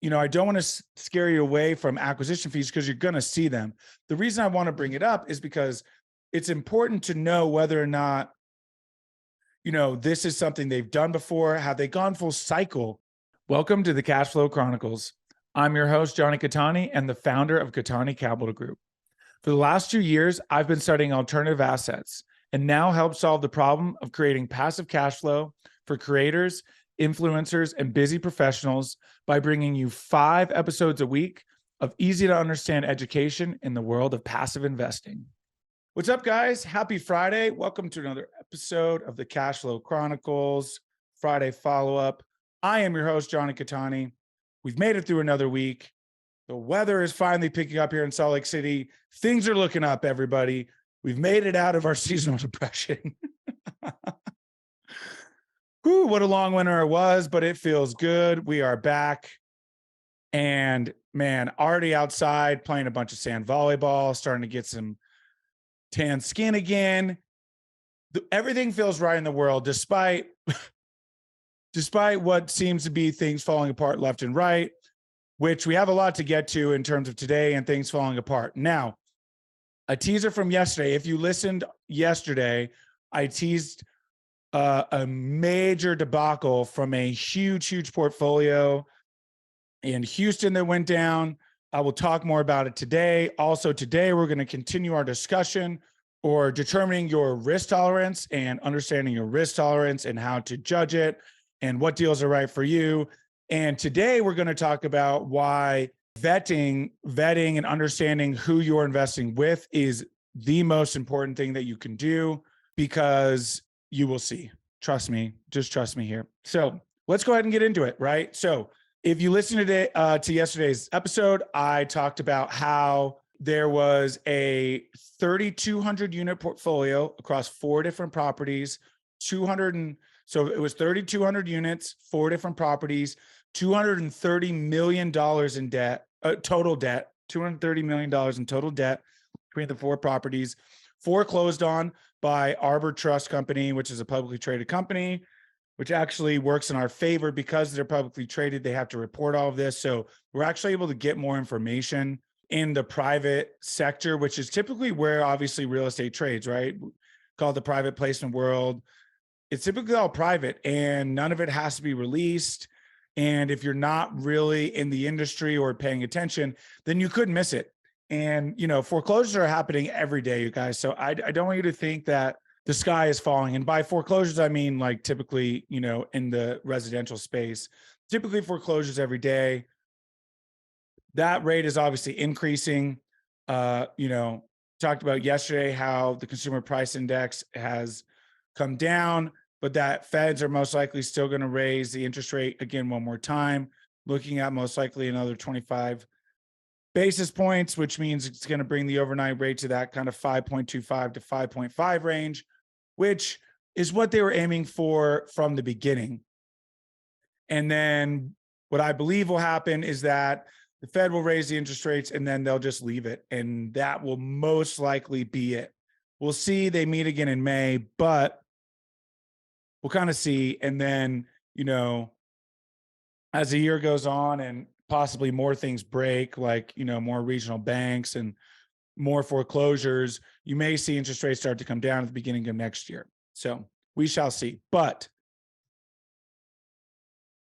I don't want to scare you away from acquisition fees because you're going to see them. The reason I want to bring it up is because it's important to know whether or not, this is something they've done before. Have they gone full cycle? Welcome to the Cash Flow Chronicles. I'm your host, Jonny Catani, and the founder of Catani Capital Group. For the last 2 years, I've been studying alternative assets and now help solve the problem of creating passive cash flow for creators, influencers, and busy professionals by bringing you 5 episodes a week of easy to understand education in the world of passive investing. What's up, guys? Happy Friday. Welcome to another episode of the Cash Flow Chronicles Friday follow-up. I am your host, Jonny Catani. We've made it through another week. The weather is finally picking up here in Salt Lake City. Things are looking up, everybody. We've made it out of our seasonal depression. Whew, what a long winter it was, but it feels good. We are back. And man, already outside playing a bunch of sand volleyball, starting to get some tan skin again. Everything feels right in the world, despite what seems to be things falling apart left and right, which we have a lot to get to in terms of today and things falling apart. Now, a teaser from yesterday. If you listened yesterday, I teased a major debacle from a huge portfolio in Houston that went down. I will talk more about it today. Also, today we're going to continue our discussion or determining your risk tolerance and understanding your risk tolerance and how to judge it and what deals are right for you. And today we're going to talk about why vetting and understanding who you're investing with is the most important thing that you can do, because you will see. Trust me. Just trust me here. So let's go ahead and get into it, right? So if you listen to yesterday's episode, I talked about how there was a 3,200 unit portfolio across 4 different properties, so it was 3,200 units, 4 different properties, $230 million in debt, total debt, $230 million in total debt between the 4 properties, foreclosed on by Arbor Trust Company, which is a publicly traded company, which actually works in our favor because they're publicly traded. They have to report all of this. So we're actually able to get more information in the private sector, which is typically where obviously real estate trades, right? Called the private placement world. It's typically all private and none of it has to be released. And if you're not really in the industry or paying attention, then you could miss it. And, foreclosures are happening every day, you guys. So I don't want you to think that the sky is falling. And by foreclosures, I mean, like typically, in the residential space, typically foreclosures every day. That rate is obviously increasing. Talked about yesterday how the consumer price index has come down, but that Feds are most likely still going to raise the interest rate again one more time, looking at most likely another 25 basis points, which means it's going to bring the overnight rate to that kind of 5.25 to 5.5 range, which is what they were aiming for from the beginning. And then what I believe will happen is that the Fed will raise the interest rates and then they'll just leave it. And that will most likely be it. We'll see. They meet again in May, but we'll kind of see. And then, as the year goes on and possibly more things break, like, more regional banks and more foreclosures, you may see interest rates start to come down at the beginning of next year. So we shall see. But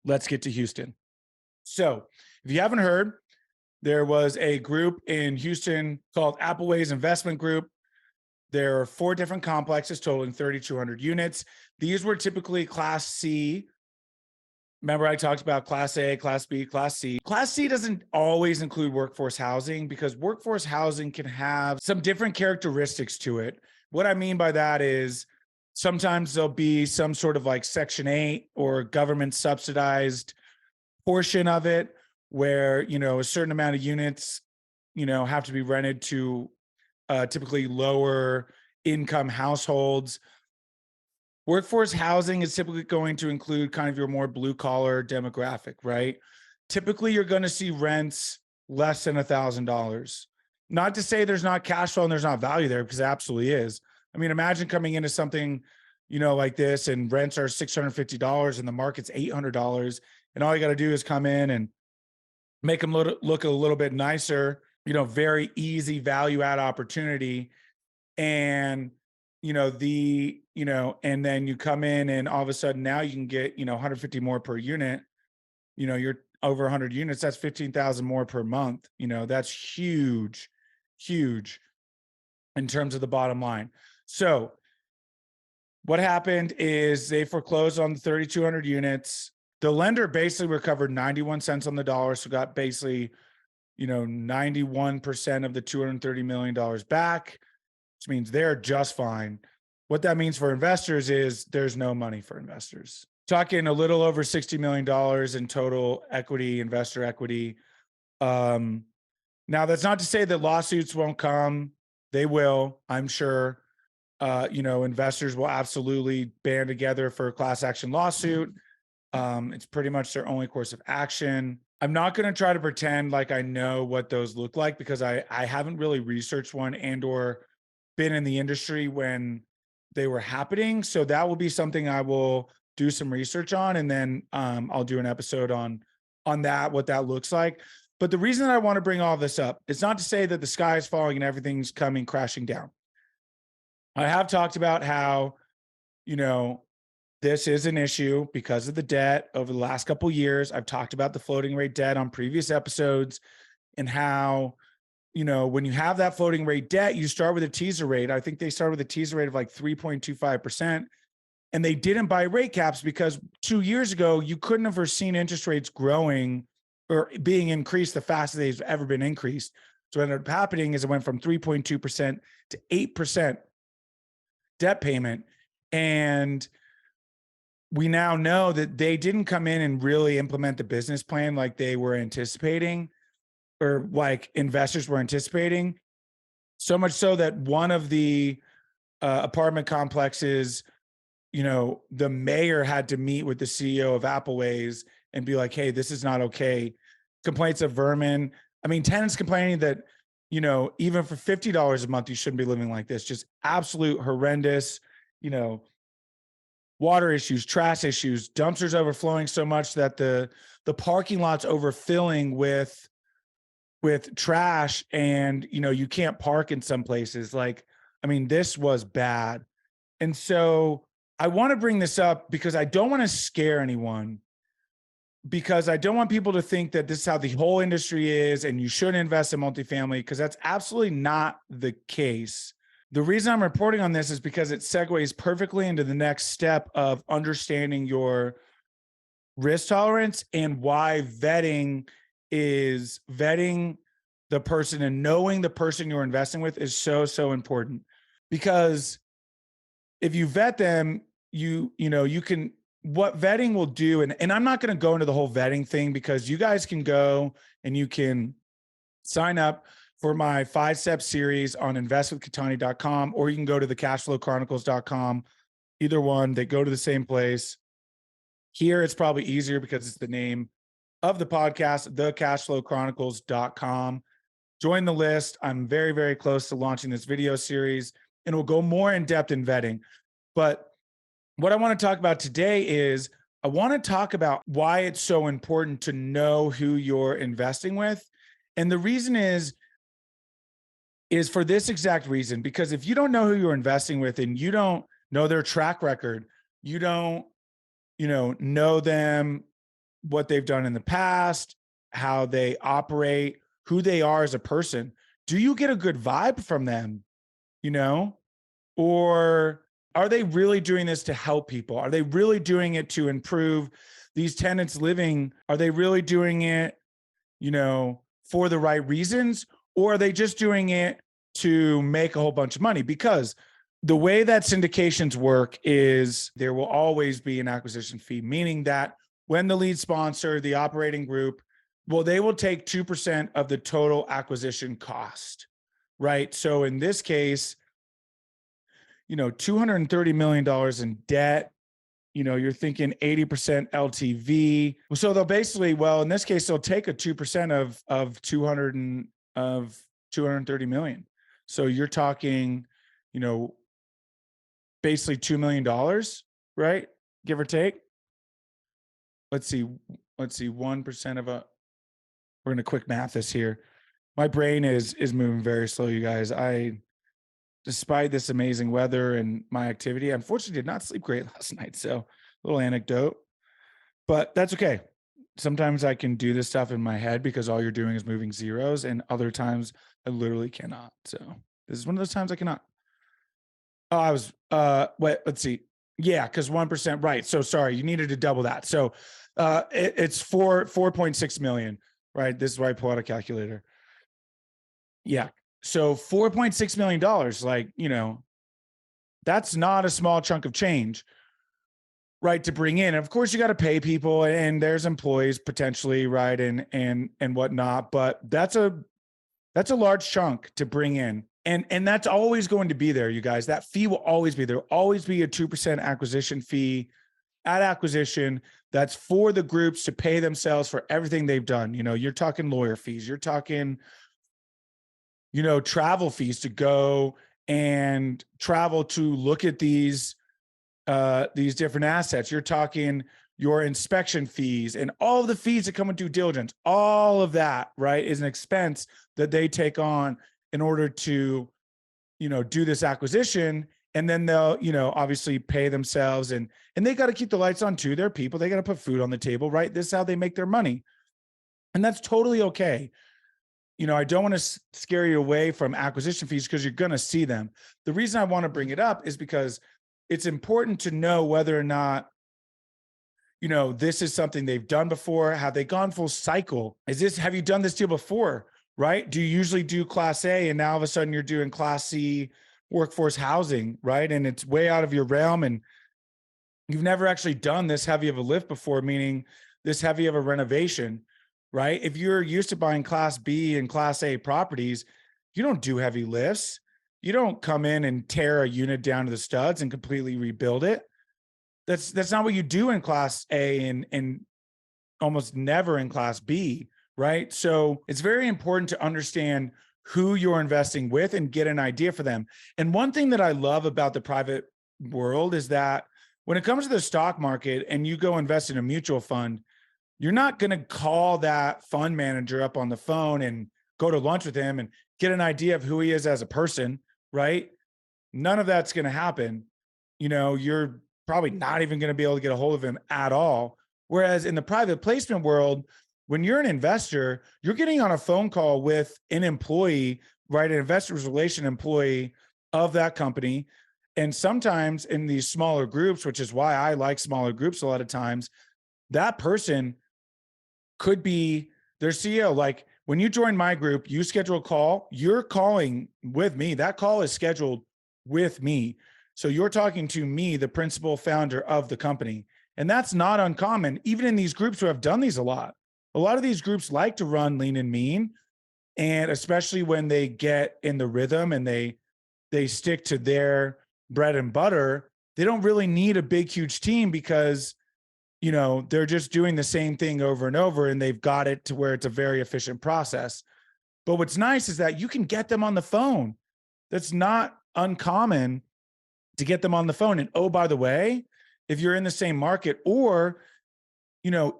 let's get to Houston. So if you haven't heard, there was a group in Houston called Appleways Investment Group. There are 4 different complexes totaling 3,200 units. These were typically Class C. Remember, I talked about Class A, Class B, Class C. Class C doesn't always include workforce housing because workforce housing can have some different characteristics to it. What I mean by that is sometimes there'll be some sort of like Section 8 or government subsidized portion of it where, a certain amount of units, have to be rented to typically lower income households. Workforce housing is typically going to include kind of your more blue collar demographic, right? Typically, you're going to see rents less than $1,000. Not to say there's not cash flow and there's not value there, because it absolutely is. I mean, imagine coming into something, like this and rents are $650 and the market's $800. And all you got to do is come in and make them look a little bit nicer, very easy value add opportunity. And, and then you come in and all of a sudden now you can get, 150 more per unit, you're over 100 units, that's 15,000 more per month. That's huge, huge in terms of the bottom line. So what happened is they foreclosed on the 3,200 units. The lender basically recovered 91 cents on the dollar. So got basically, 91% of the $230 million back, which means they're just fine. What that means for investors is there's no money for investors. Talking a little over $60 million in total equity, investor equity. Now, that's not to say that lawsuits won't come. They will, I'm sure. Investors will absolutely band together for a class action lawsuit. It's pretty much their only course of action. I'm not going to try to pretend like I know what those look like because I haven't really researched one and or been in the industry when they were happening. So that will be something I will do some research on, and then I'll do an episode on that, what that looks like. But the reason that I want to bring all this up, it's not to say that the sky is falling and everything's coming crashing down. I have talked about how, this is an issue because of the debt over the last couple of years. I've talked about the floating rate debt on previous episodes and how, when you have that floating rate debt, you start with a teaser rate. I think they started with a teaser rate of like 3.25%. And they didn't buy rate caps because 2 years ago, you couldn't have foreseen interest rates growing or being increased the fastest they've ever been increased. So what ended up happening is it went from 3.2% to 8% debt payment. And we now know that they didn't come in and really implement the business plan like they were anticipating or like investors were anticipating. So much so that one of the apartment complexes, the mayor had to meet with the CEO of Appleways and be like, hey, this is not okay. Complaints of vermin. I mean, tenants complaining that, even for $50 a month, you shouldn't be living like this. Just absolute horrendous, water issues, trash issues, dumpsters overflowing so much that the parking lot's overfilling with trash, and you can't park in some places. Like, I mean, this was bad. And so I want to bring this up because I don't want to scare anyone, because I don't want people to think that this is how the whole industry is and you shouldn't invest in multifamily, because that's absolutely not the case. The reason I'm reporting on this is because it segues perfectly into the next step of understanding your risk tolerance and why vetting the person and knowing the person you're investing with is so, so important. Because if you vet them, you can, what vetting will do, and I'm not going to go into the whole vetting thing because you guys can go and you can sign up for my 5-step series on investwithkatani.com, or you can go to the cashflowchronicles.com. Either one, they go to the same place. Here, it's probably easier because it's the name of the podcast, thecashflowchronicles.com. Join the list. I'm very, very close to launching this video series, and we'll go more in depth in vetting. But what I want to talk about today is I want to talk about why it's so important to know who you're investing with. And the reason is for this exact reason, because if you don't know who you're investing with and you don't know their track record, you don't, know them, what they've done in the past, how they operate, who they are as a person, do you get a good vibe from them, or are they really doing this to help people? Are they really doing it to improve these tenants living? Are they really doing it, for the right reasons? Or are they just doing it to make a whole bunch of money? Because the way that syndications work is there will always be an acquisition fee, meaning that when the lead sponsor, the operating group, well, they will take 2% of the total acquisition cost, right? So in this case, $230 million in debt, you're thinking 80% LTV. So they'll basically, in this case, they'll take a 2% of 230 million. So you're talking, basically $2 million, right? Give or take. Let's see. 1% of we're going to quick math this here. My brain is moving very slow, you guys. Despite this amazing weather and my activity, unfortunately did not sleep great last night. So little anecdote, but that's okay. Sometimes I can do this stuff in my head because all you're doing is moving zeros, and other times I literally cannot. So this is one of those times I cannot. Oh, I was wait, let's see. Yeah, because 1%, right. So sorry, you needed to double that. So it's 4.6 million, right? This is where I pull out a calculator. Yeah. So $4.6 million, like, that's not a small chunk of change, right, to bring in. Of course, you got to pay people, and there's employees potentially, right, and whatnot. But that's a large chunk to bring in, and that's always going to be there, you guys. That fee will always be there. Will always be a 2% acquisition fee at acquisition. That's for the groups to pay themselves for everything they've done. You're talking lawyer fees. You're talking, travel fees to go and travel to look at these different assets. You're talking your inspection fees and all of the fees that come with due diligence. All of that, right, is an expense that they take on in order to, do this acquisition. And then they'll, obviously pay themselves, and they got to keep the lights on too. They're people. They got to put food on the table, right? This is how they make their money. And that's totally okay. I don't want to scare you away from acquisition fees because you're going to see them. The reason I want to bring it up is because it's important to know whether or not, this is something they've done before. Have they gone full cycle? Have you done this deal before, right? Do you usually do Class A and now all of a sudden you're doing Class C workforce housing, right? And it's way out of your realm, and you've never actually done this heavy of a lift before, meaning this heavy of a renovation, right? If you're used to buying Class B and Class A properties, you don't do heavy lifts. You don't come in and tear a unit down to the studs and completely rebuild it. That's not what you do in Class A, and almost never in Class B, right? So it's very important to understand who you're investing with and get an idea for them. And one thing that I love about the private world is that when it comes to the stock market and you go invest in a mutual fund, you're not going to call that fund manager up on the phone and go to lunch with him and get an idea of who he is as a person, right? None of that's going to happen. You're probably not even going to be able to get a hold of him at all. Whereas in the private placement world, when you're an investor, you're getting on a phone call with an employee, right? An investor relation employee of that company. And sometimes in these smaller groups, which is why I like smaller groups a lot of times, that person could be their CEO. Like when you join my group, you schedule a call, you're calling with me. That call is scheduled with me. So you're talking to me, the principal founder of the company. And that's not uncommon, even in these groups who have done these a lot. A lot of these groups like to run lean and mean, and especially when they get in the rhythm and they stick to their bread and butter, they don't really need a big, huge team because, they're just doing the same thing over and over, and they've got it to where it's a very efficient process. But what's nice is that you can get them on the phone. That's not uncommon to get them on the phone. And oh, by the way, if you're in the same market, or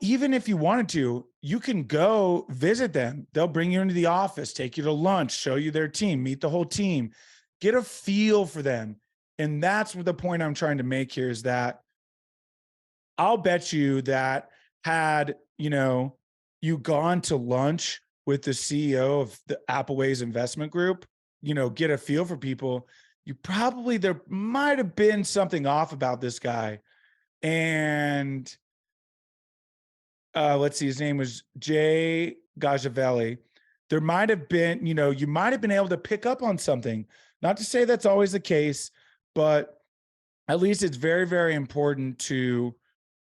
even if you wanted to, you can go visit them. They'll bring you into the office, take you to lunch, show you their team, meet the whole team, get a feel for them. And that's what the point I'm trying to make here is that I'll bet you that had, you gone to lunch with the CEO of the Appleways Investment Group, get a feel for people, there might have been something off about this guy. And let's see, his name was Jay Gajavelli. There might have been, you might have been able to pick up on something. Not to say that's always the case, but at least it's very, very important to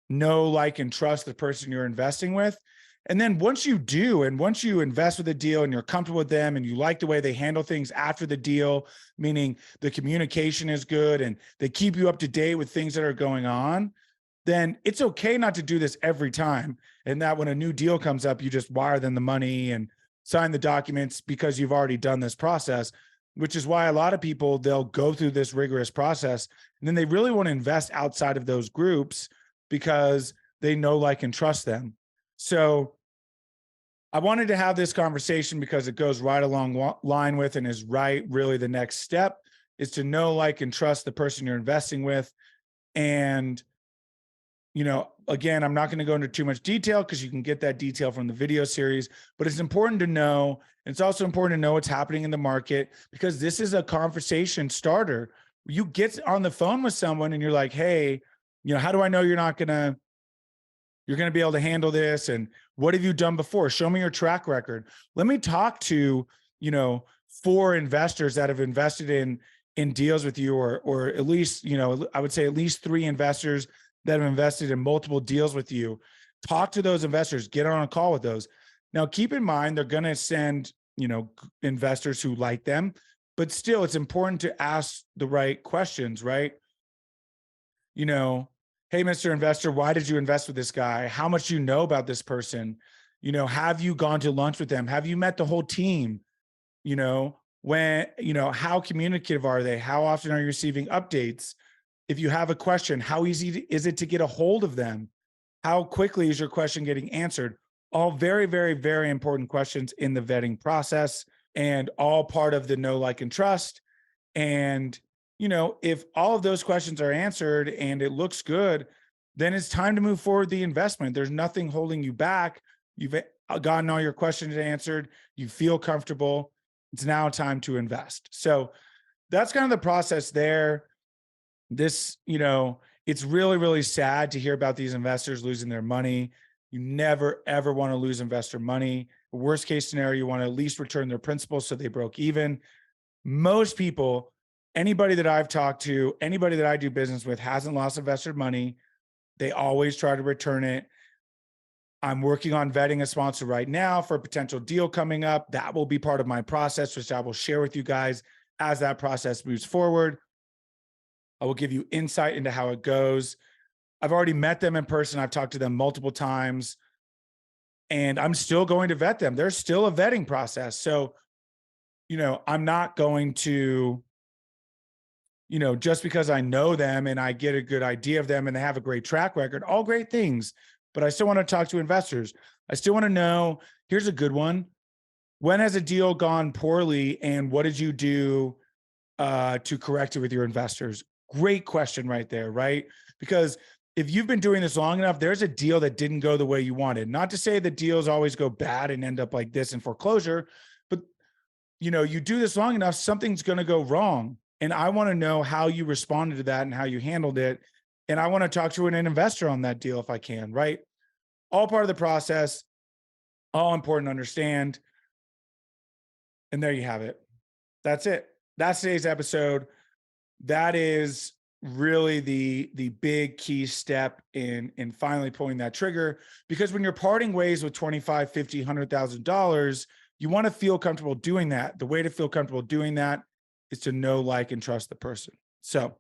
know, like, and trust the person you're investing with. And then once you do, and once you invest with a deal and you're comfortable with them and you like the way they handle things after the deal, meaning the communication is good and they keep you up to date with things that are going on, then it's okay not to do this every time. And that when a new deal comes up, you just wire them the money and sign the documents because you've already done this process, which is why a lot of people, they'll go through this rigorous process and then they really want to invest outside of those groups because they know, like, and trust them. So I wanted to have this conversation because it goes right along line with and is really the next step is to know, like, and trust the person you're investing with. And, again, I'm not going to go into too much detail because you can get that detail from the video series, but it's important to know. It's also important to know what's happening in the market because this is a conversation starter. You get on the phone with someone and you're like, hey, how do I know you're going to be able to handle this? And what have you done before? Show me your track record. Let me talk to, 4 investors that have invested in deals with you, or at least, I would say at least 3 investors that have invested in multiple deals with you. Talk to those investors, get on a call with those. Now, keep in mind, they're going to send, investors who like them, but still it's important to ask the right questions, right? Hey, Mr. Investor, why did you invest with this guy? How much do you know about this person? Have you gone to lunch with them? Have you met the whole team? How communicative are they? How often are you receiving updates? If you have a question, how easy is it to get a hold of them? How quickly is your question getting answered? All very, very, very important questions in the vetting process and all part of the know, like, and trust. And, if all of those questions are answered and it looks good, then it's time to move forward the investment. There's nothing holding you back. You've gotten all your questions answered. You feel comfortable. It's now time to invest. So that's kind of the process there. This, it's really, really sad to hear about these investors losing their money. You never, ever want to lose investor money. Worst case scenario, you want to at least return their principal so they broke even. Most people, anybody that I've talked to, anybody that I do business with hasn't lost investor money. They always try to return it. I'm working on vetting a sponsor right now for a potential deal coming up. That will be part of my process, which I will share with you guys as that process moves forward. I will give you insight into how it goes. I've already met them in person. I've talked to them multiple times, and I'm still going to vet them. There's still a vetting process. So, I'm not going to, just because I know them and I get a good idea of them and they have a great track record, all great things, but I still want to talk to investors. I still want to know, here's a good one. When has a deal gone poorly and what did you do to correct it with your investors? Great question right there, right? Because if you've been doing this long enough, there's a deal that didn't go the way you wanted. Not to say that deals always go bad and end up like this in foreclosure, but you do this long enough, something's going to go wrong. And I want to know how you responded to that and how you handled it. And I want to talk to an investor on that deal if I can, right? All part of the process, all important to understand. And there you have it. That's it. That's today's episode. That is really the big key step in finally pulling that trigger, because when you're parting ways with $25,000, $50,000, $100,000, you want to feel comfortable doing that. The way to feel comfortable doing that is to know, like, and trust the person. So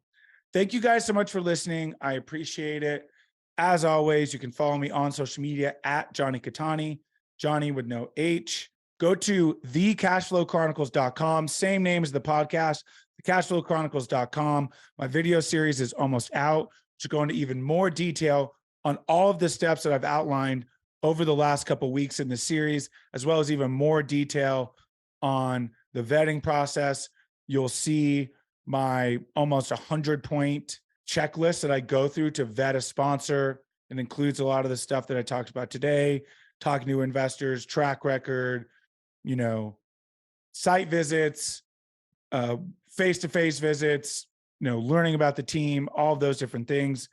thank you guys so much for listening. I appreciate it. As always, you can follow me on social media at Jonny Cattani, Jonny with no H. Go to thecashflowchronicles.com, same name as the podcast, thecashflowchronicles.com. My video series is almost out, to go into even more detail on all of the steps that I've outlined over the last couple of weeks in the series, as well as even more detail on the vetting process. You'll see my almost 100-point checklist that I go through to vet a sponsor. It includes a lot of the stuff that I talked about today, talking to investors, track record, site visits, face-to-face visits, learning about the team, all of those different things,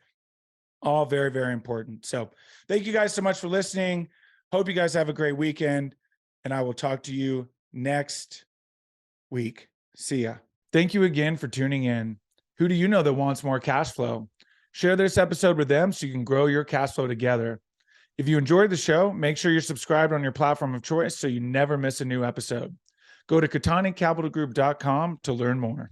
all very, very important. So thank you guys so much for listening. Hope you guys have a great weekend, and I will talk to you next week. See ya. Thank you again for tuning in. Who do you know that wants more cash flow? Share this episode with them so you can grow your cash flow together. If you enjoyed the show, make sure you're subscribed on your platform of choice so you never miss a new episode. Go to CattaniCapitalGroup.com to learn more.